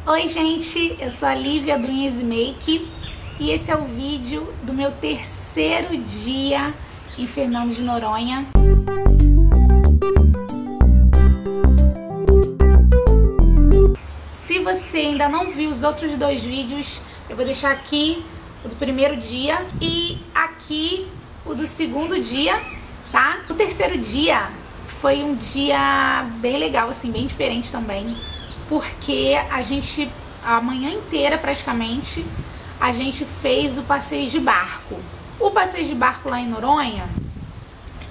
Oi gente, eu sou a Lívia do Easy Make e esse é o vídeo do meu terceiro dia em Fernando de Noronha. Se você ainda não viu os outros dois vídeos, eu vou deixar aqui o do primeiro dia e aqui o do segundo dia, tá? O terceiro dia foi um dia bem legal, assim, bem diferente também. Porque a manhã inteira praticamente, a gente fez o passeio de barco. O passeio de barco lá em Noronha,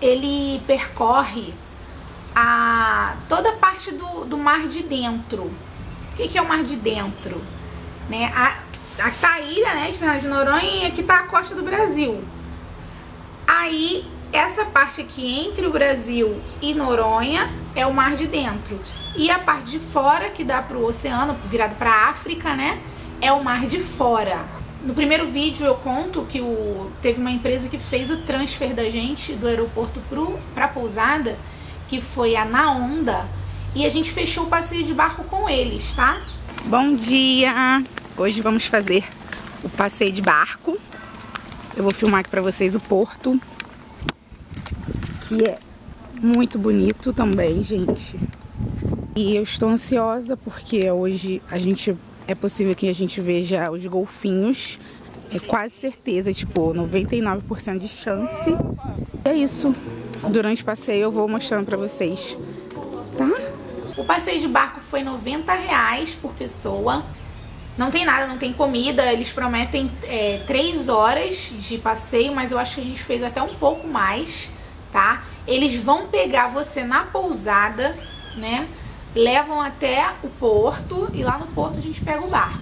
ele percorre toda a parte do mar de dentro. O que é o mar de dentro? Né? Aqui tá a ilha, né, de Fernando de Noronha, e aqui tá a costa do Brasil. Aí, essa parte aqui entre o Brasil e Noronha é o mar de dentro. E a parte de fora, que dá pro oceano, virado pra África, né, é o mar de fora. No primeiro vídeo eu conto que teve uma empresa que fez o transfer da gente do aeroporto pra pousada, que foi a Na Onda, e a gente fechou o passeio de barco com eles, tá? Bom dia! Hoje vamos fazer o passeio de barco. Eu vou filmar aqui pra vocês o porto, que é muito bonito também, gente. E eu estou ansiosa porque hoje é possível que a gente veja os golfinhos. É quase certeza, tipo, 99% de chance. E é isso. Durante o passeio eu vou mostrando pra vocês, tá? O passeio de barco foi R$90 por pessoa. Não tem nada, não tem comida. Eles prometem 3 horas de passeio, mas eu acho que a gente fez até um pouco mais, tá? Eles vão pegar você na pousada, né? Levam até o porto e lá no porto a gente pega o barco.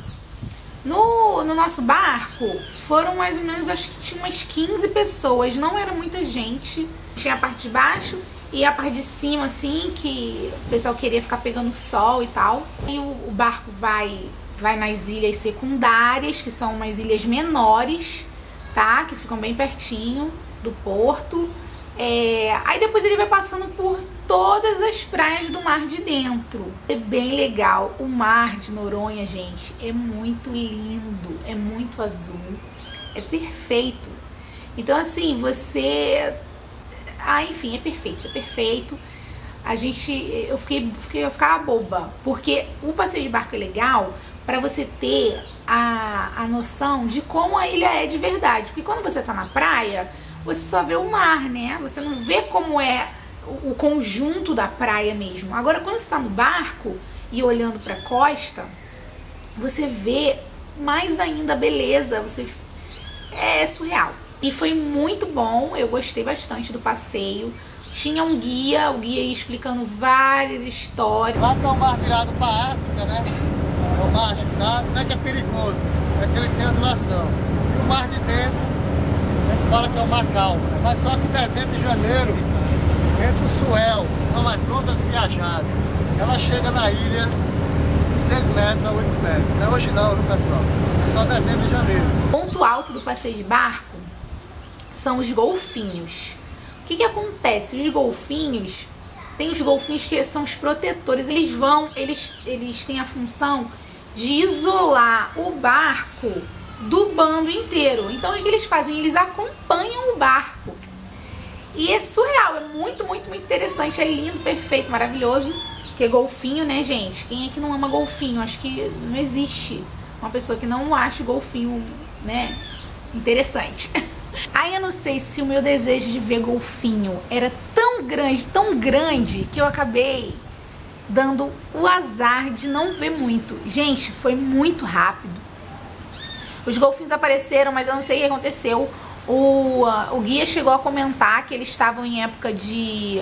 No nosso barco foram mais ou menos, acho que tinha umas 15 pessoas, não era muita gente. Tinha a parte de baixo e a parte de cima, assim, que o pessoal queria ficar pegando sol e tal. E o barco vai nas ilhas secundárias, que são umas ilhas menores, tá? Que ficam bem pertinho do porto. Aí depois ele vai passando por todas as praias do mar de dentro. É bem legal. O mar de Noronha, gente, é muito lindo, é muito azul, é perfeito. Então assim, enfim, é perfeito, é perfeito. Eu ficava boba, porque o passeio de barco é legal para você ter a noção de como a ilha é de verdade. Porque quando você tá na praia, você só vê o mar, né? Você não vê como é o conjunto da praia mesmo. Agora, quando você está no barco e olhando para a costa, você vê mais ainda a beleza. É surreal. E foi muito bom, eu gostei bastante do passeio. Tinha um guia, o guia ia explicando várias histórias. Lá para o mar virado para a África, né? É o mar agitado, não é que é perigoso, é que ele tem ondulação. E o mar de dentro, a gente fala que é o mar calmo. Mas só que em dezembro e janeiro, entre o swell, que são as ondas viajadas, ela chega na ilha de 6 metros a 8 metros. Não é hoje não, viu, pessoal? É só dezembro e janeiro. O ponto alto do passeio de barco são os golfinhos. O que acontece? Os golfinhos, tem os golfinhos que são os protetores. Eles têm a função de isolar o barco do bando inteiro. Então o que eles fazem? Eles acompanham o barco. E é surreal, é muito, muito, muito interessante. É lindo, perfeito, maravilhoso. Que é golfinho, né, gente? Quem é que não ama golfinho? Acho que não existe uma pessoa que não ache golfinho, né, interessante. Aí eu não sei se o meu desejo de ver golfinho era tão grande, que eu acabei dando o azar de não ver muito. Gente, foi muito rápido. Os golfinhos apareceram, mas eu não sei o que aconteceu. O guia chegou a comentar que eles estavam em época de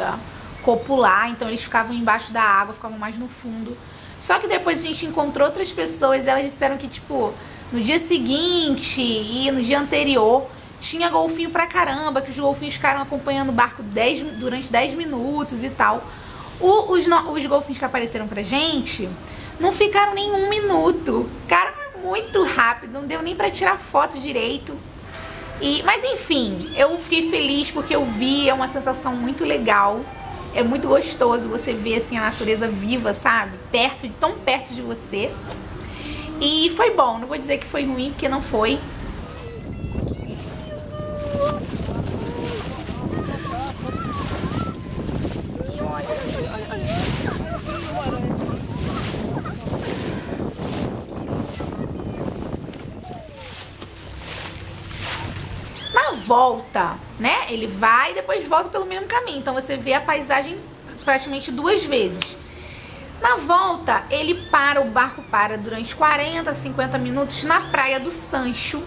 copular, então eles ficavam embaixo da água, ficavam mais no fundo. Só que depois a gente encontrou outras pessoas e elas disseram que, tipo, no dia seguinte e no dia anterior tinha golfinho pra caramba, que os golfinhos ficaram acompanhando o barco durante 10 minutos e tal. Os golfinhos que apareceram pra gente não ficaram nem 1 minuto. Cara, muito rápido, não deu nem pra tirar foto direito. Mas enfim, eu fiquei feliz porque eu vi, é uma sensação muito legal. É muito gostoso você ver assim a natureza viva, sabe? Tão perto de você. E foi bom, não vou dizer que foi ruim, porque não foi. Na volta, né, ele vai e depois volta pelo mesmo caminho. Então você vê a paisagem praticamente 2 vezes. Na volta, o barco para durante 40, 50 minutos na Praia do Sancho,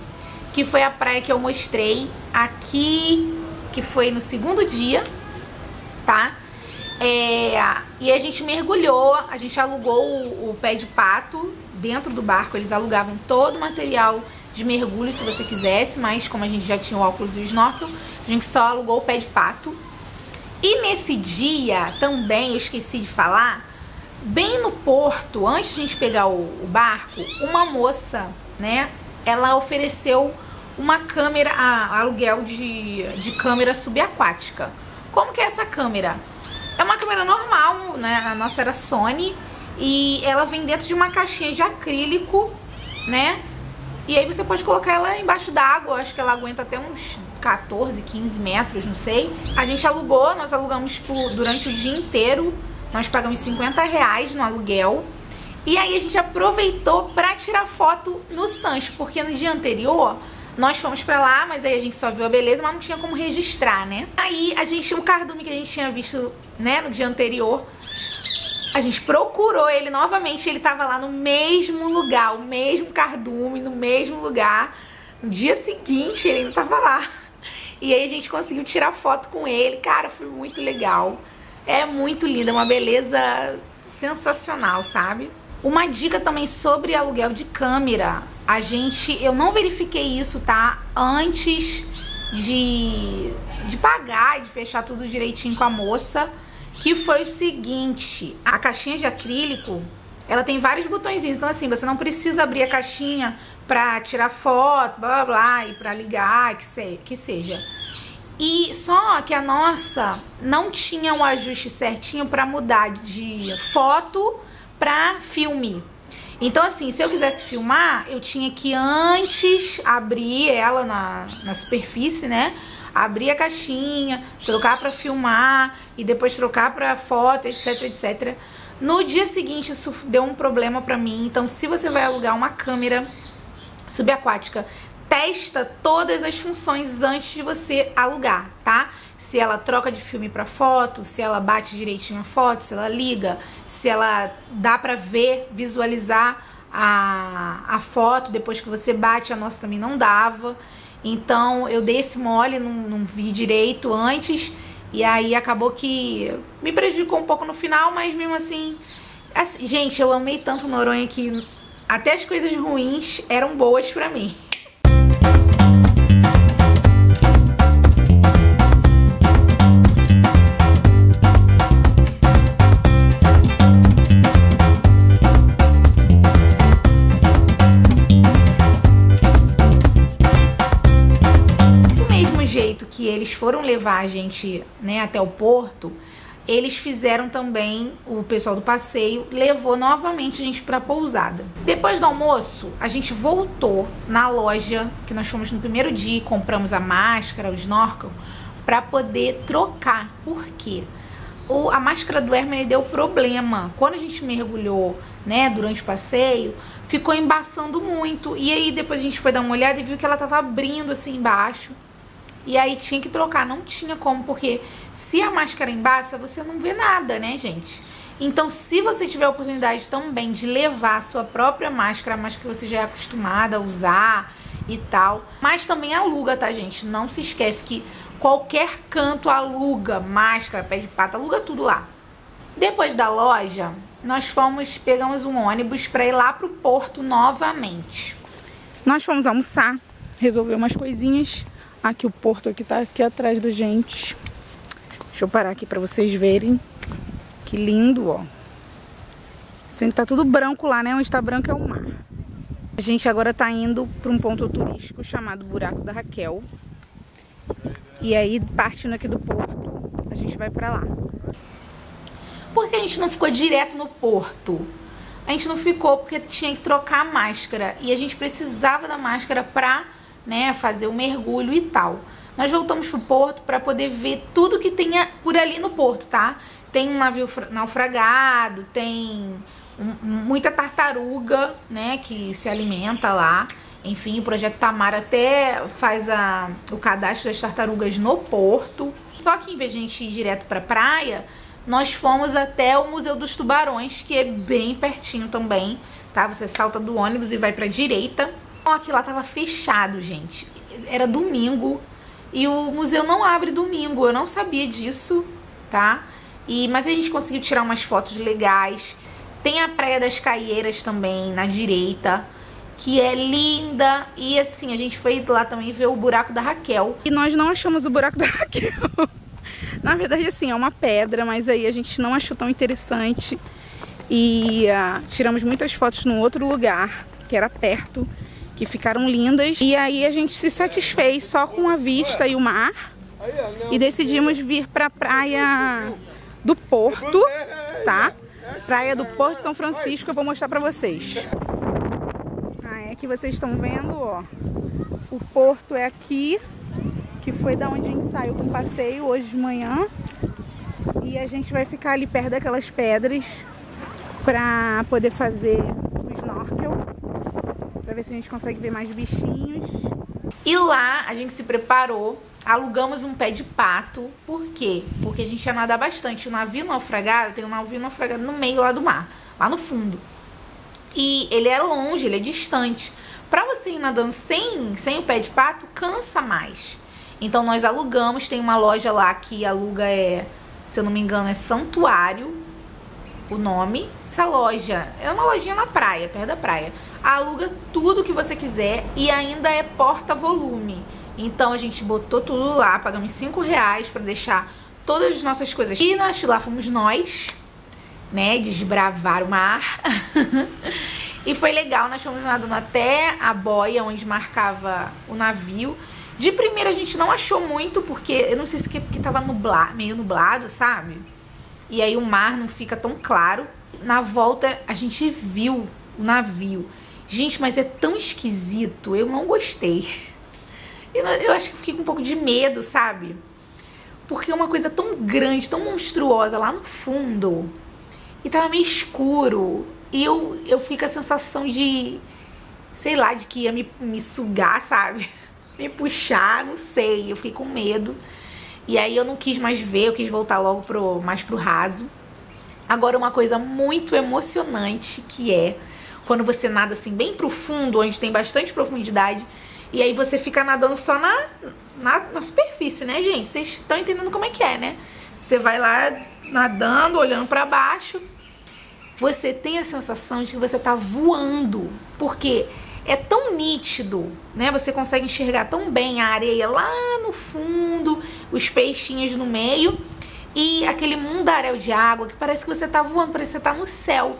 que foi a praia que eu mostrei aqui, que foi no segundo dia, tá? E a gente mergulhou, a gente alugou o pé de pato dentro do barco. Eles alugavam todo o material de mergulho se você quisesse, mas como a gente já tinha o óculos e o snorkel, a gente só alugou o pé de pato. E nesse dia também, eu esqueci de falar, bem no porto, antes de a gente pegar o barco, uma moça, né, ela ofereceu uma câmera, aluguel de câmera subaquática. Como que é essa câmera? É uma câmera normal, né, a nossa era Sony, e ela vem dentro de uma caixinha de acrílico, né, e aí você pode colocar ela embaixo d'água, acho que ela aguenta até uns 14, 15 metros, não sei. A gente alugou, nós alugamos durante o dia inteiro, nós pagamos R$50 no aluguel. E aí a gente aproveitou pra tirar foto no Sancho, porque no dia anterior nós fomos pra lá, mas aí a gente só viu a beleza, mas não tinha como registrar, né? Aí o cardume que a gente tinha visto, né, no dia anterior, a gente procurou ele novamente, ele tava lá no mesmo lugar, o mesmo cardume, no mesmo lugar. No dia seguinte ele ainda tava lá. E aí a gente conseguiu tirar foto com ele, cara, foi muito legal. É muito lindo, é uma beleza sensacional, sabe? Uma dica também sobre aluguel de câmera. Eu não verifiquei isso, tá? Antes de pagar e de fechar tudo direitinho com a moça. Que foi o seguinte, a caixinha de acrílico, ela tem vários botõezinhos. Então assim, você não precisa abrir a caixinha pra tirar foto, blá blá blá, e pra ligar, que seja. E só que a nossa não tinha um ajuste certinho pra mudar de foto pra filme. Então assim, se eu quisesse filmar, eu tinha que antes abrir ela na superfície, né? Abrir a caixinha, trocar pra filmar e depois trocar pra foto, etc, etc. No dia seguinte isso deu um problema pra mim. Então se você vai alugar uma câmera subaquática, testa todas as funções antes de você alugar, tá? Se ela troca de filme pra foto, se ela bate direitinho a foto, se ela liga, se ela dá pra ver, visualizar a foto depois que você bate. A nossa também não dava. Então eu dei esse mole, não vi direito antes, e aí acabou que me prejudicou um pouco no final, mas mesmo assim, gente, eu amei tanto Noronha que até as coisas ruins eram boas pra mim. Que eles foram levar a gente, né, até o porto, eles fizeram também, o pessoal do passeio levou novamente a gente pra pousada. Depois do almoço, a gente voltou na loja que nós fomos no primeiro dia e compramos a máscara, o snorkel, pra poder trocar. Por quê? A máscara do Hermes deu problema. Quando a gente mergulhou, né, durante o passeio, ficou embaçando muito. E aí depois a gente foi dar uma olhada e viu que ela tava abrindo assim embaixo. E aí tinha que trocar, não tinha como, porque se a máscara embaça, você não vê nada, né, gente? Então, se você tiver a oportunidade também de levar a sua própria máscara, a máscara que você já é acostumada a usar e tal, mas também aluga, tá, gente? Não se esquece que qualquer canto aluga máscara, pé de pato, aluga tudo lá. Depois da loja, nós pegamos um ônibus para ir lá pro porto novamente. Nós fomos almoçar, resolver umas coisinhas. Aqui o porto aqui tá aqui atrás da gente. Deixa eu parar aqui pra vocês verem. Que lindo, ó. Sempre tá tudo branco lá, né? Onde tá branco é o mar. A gente agora tá indo pra um ponto turístico chamado Buraco da Raquel. E aí, partindo aqui do porto, a gente vai pra lá. Por que a gente não ficou direto no porto? a gente não ficou porque tinha que trocar a máscara. E a gente precisava da máscara pra, né, fazer o mergulho e tal. Nós voltamos pro porto pra poder ver tudo que tem por ali no porto, tá? Tem um navio naufragado, tem muita tartaruga, né, que se alimenta lá. Enfim, o Projeto Tamar até faz o cadastro das tartarugas no porto. Só que em vez de a gente ir direto pra praia, nós fomos até o Museu dos Tubarões, que é bem pertinho também, tá? Você salta do ônibus e vai pra direita. Então, aqui lá tava fechado, gente. Era domingo e o museu não abre domingo. Eu não sabia disso, tá? Mas a gente conseguiu tirar umas fotos legais. Tem a Praia das Caieiras também, na direita, que é linda. E assim, a gente foi lá também ver o buraco da Raquel. E nós não achamos o buraco da Raquel. Na verdade, assim, é uma pedra, mas aí a gente não achou tão interessante. E tiramos muitas fotos num outro lugar, que era perto, que ficaram lindas. E aí a gente se satisfez só com a vista e o mar. E decidimos vir pra praia do Porto, tá? Praia do Porto São Francisco, eu vou mostrar pra vocês. É que vocês estão vendo, ó. O porto é aqui, que foi da onde a gente saiu com o passeio hoje de manhã. E a gente vai ficar ali perto daquelas pedras pra poder fazer o snorkel, pra ver se a gente consegue ver mais bichinhos. E lá a gente se preparou, alugamos um pé de pato. Por quê? Porque a gente ia nadar bastante. O navio naufragado, tem um navio naufragado no meio lá do mar, lá no fundo. E ele é longe, ele é distante. Pra você ir nadando sem o pé de pato, cansa mais. Então nós alugamos, tem uma loja lá que aluga, se eu não me engano, é Santuário, o nome. Essa loja é uma lojinha na praia, perto da praia. Aluga tudo que você quiser e ainda é porta-volume. Então a gente botou tudo lá, pagamos R$5 pra deixar todas as nossas coisas. E lá fomos nós, né, desbravar o mar. E foi legal, nós fomos nadando até a boia onde marcava o navio. De primeira a gente não achou muito, porque eu não sei se é porque tava meio nublado, sabe? E aí o mar não fica tão claro. Na volta a gente viu o navio. Gente, mas é tão esquisito, eu não gostei. Eu acho que eu fiquei com um pouco de medo, sabe? Porque é uma coisa tão grande, tão monstruosa lá no fundo. E tava meio escuro. E eu fico com a sensação de, sei lá, de que ia me sugar, sabe? Me puxar, não sei. Eu fiquei com medo. E aí eu não quis mais ver, eu quis voltar logo mais pro raso. Agora uma coisa muito emocionante que é quando você nada assim bem pro fundo, onde tem bastante profundidade. E aí você fica nadando só na superfície, né, gente? Vocês estão entendendo como é que é, né? Você vai lá nadando, olhando pra baixo. Você tem a sensação de que você tá voando, porque é tão nítido, né? Você consegue enxergar tão bem a areia lá no fundo, os peixinhos no meio e aquele mundaréu de água que parece que você tá voando, parece que você tá no céu.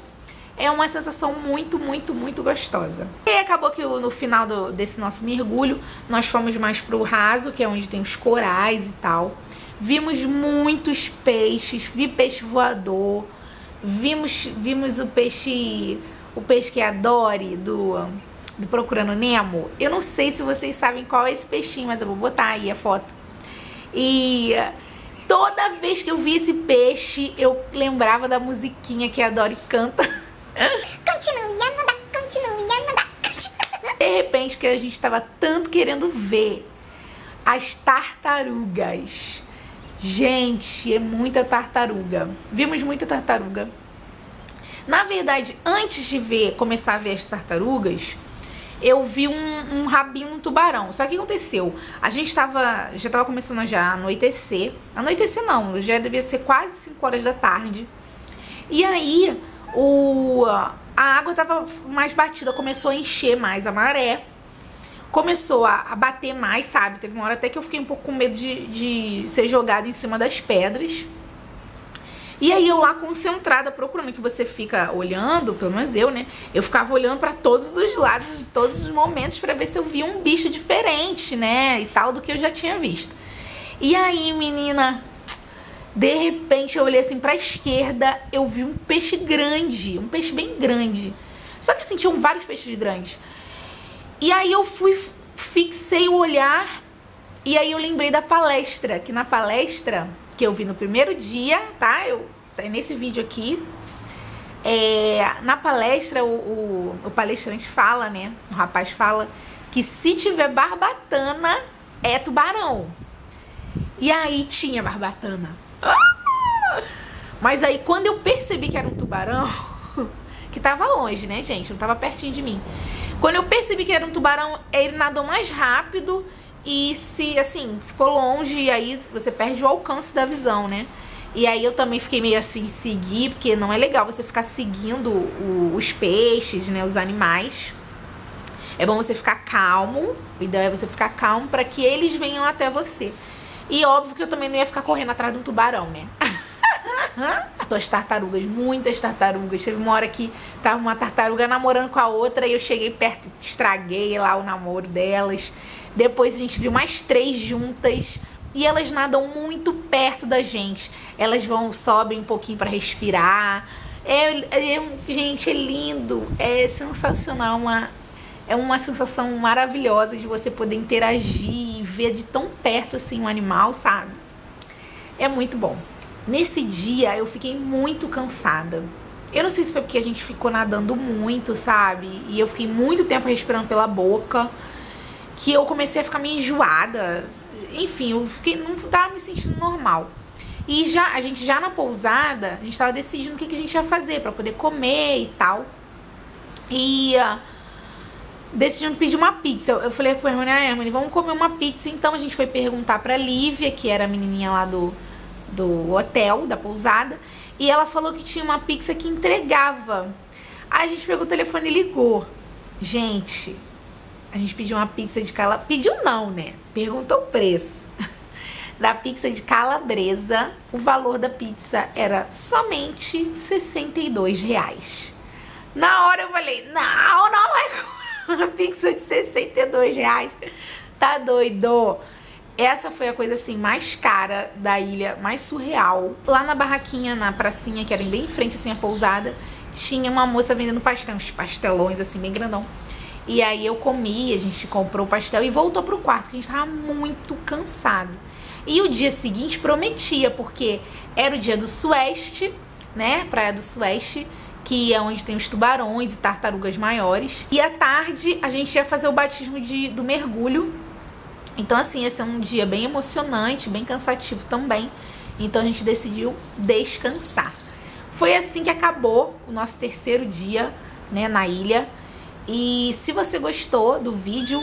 É uma sensação muito, muito, muito gostosa. E acabou que no final desse nosso mergulho, nós fomos mais pro raso, que é onde tem os corais e tal. Vimos muitos peixes, vi peixe voador. Vimos o peixe que é a Dory do Procurando Nemo. Eu não sei se vocês sabem qual é esse peixinho, mas eu vou botar aí a foto. E toda vez que eu vi esse peixe, eu lembrava da musiquinha que a Dory canta. Continue a nadar, continue a nadar. De repente, que a gente estava tanto querendo ver as tartarugas. Gente, é muita tartaruga. Vimos muita tartaruga. Na verdade, antes de começar a ver as tartarugas, eu vi um rabinho no tubarão. Só que o que aconteceu? A gente já estava começando já a anoitecer. Anoitecer não, já devia ser quase 5 horas da tarde. E aí, a água estava mais batida, começou a encher mais a maré. Começou a bater mais, sabe? Teve uma hora até que eu fiquei um pouco com medo de ser jogada em cima das pedras. E aí eu lá concentrada, procurando, que você fica olhando, pelo menos eu, né? Eu ficava olhando pra todos os lados, de todos os momentos, pra ver se eu via um bicho diferente, né? E tal, do que eu já tinha visto. E aí, menina, De repente eu olhei assim pra esquerda, eu vi um peixe grande, um peixe bem grande. Só que assim, tinham vários peixes grandes. E aí eu fixei o olhar, e aí eu lembrei da palestra, que na palestra que eu vi no primeiro dia, tá? Nesse vídeo aqui, na palestra o palestrante fala, né? O rapaz fala que se tiver barbatana, é tubarão. E aí tinha barbatana. Mas aí quando eu percebi que era um tubarão, que tava longe, né, gente? Não tava pertinho de mim. Quando eu percebi que era um tubarão, ele nadou mais rápido e ficou longe, e aí você perde o alcance da visão, né? E aí eu também fiquei meio assim, seguir, porque não é legal você ficar seguindo os peixes, né, os animais. É bom você ficar calmo, o ideal é você ficar calmo para que eles venham até você. E óbvio que eu também não ia ficar correndo atrás de um tubarão, né? As tartarugas, muitas tartarugas. Teve uma hora que tava uma tartaruga namorando com a outra e eu cheguei perto, estraguei lá o namoro delas. Depois a gente viu mais 3 juntas e elas nadam muito perto da gente. Elas sobem um pouquinho para respirar. Gente, é lindo, é sensacional, é uma sensação maravilhosa de você poder interagir e ver de tão perto assim um animal, sabe? É muito bom. Nesse dia eu fiquei muito cansada. Eu não sei se foi porque a gente ficou nadando muito, sabe? E eu fiquei muito tempo respirando pela boca, que eu comecei a ficar meio enjoada. Enfim, não tava me sentindo normal. E a gente já na pousada, a gente tava decidindo o que a gente ia fazer pra poder comer e tal. E decidimos pedir uma pizza. Eu falei com a minha irmã, Hermione, vamos comer uma pizza. Então a gente foi perguntar pra Lívia, que era a menininha lá do hotel, da pousada, e ela falou que tinha uma pizza que entregava. Aí a gente pegou o telefone e ligou. Gente, a gente pediu uma pizza de calabresa. Pediu não, né? Perguntou o preço da pizza de calabresa. O valor da pizza era somente R$62. Na hora eu falei, não vai comprar uma pizza de R$62. Tá doido? Essa foi a coisa assim mais cara da ilha, mais surreal. Lá na barraquinha, na pracinha, que era bem em frente assim a pousada, tinha uma moça vendendo pastel, uns pastelões assim bem grandão. E aí eu comi, a gente comprou o pastel e voltou pro quarto, que a gente tava muito cansado. E o dia seguinte prometia, porque era o dia do Sueste, né? Praia do Sueste, que é onde tem os tubarões e tartarugas maiores. E à tarde a gente ia fazer o batismo do mergulho. Então assim, esse é um dia bem emocionante, bem cansativo também. Então a gente decidiu descansar. Foi assim que acabou o nosso terceiro dia, né, na ilha. E se você gostou do vídeo,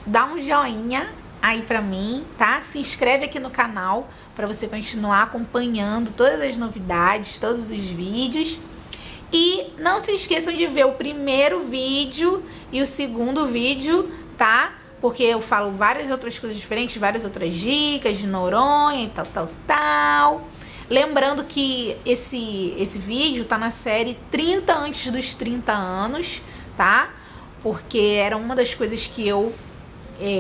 dá um joinha aí pra mim, tá? Se inscreve aqui no canal pra você continuar acompanhando todas as novidades, todos os vídeos. E não se esqueçam de ver o primeiro vídeo e o segundo vídeo, tá? Porque eu falo várias outras coisas diferentes, várias outras dicas de Noronha e tal. Lembrando que esse vídeo tá na série 30 antes dos 30 anos, tá? Porque era uma das coisas que eu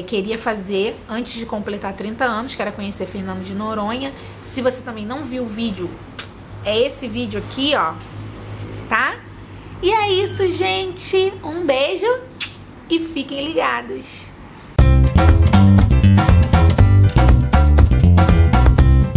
queria fazer antes de completar 30 anos, que era conhecer Fernando de Noronha. Se você também não viu o vídeo, é esse vídeo aqui, ó, tá? E é isso, gente. Um beijo e fiquem ligados.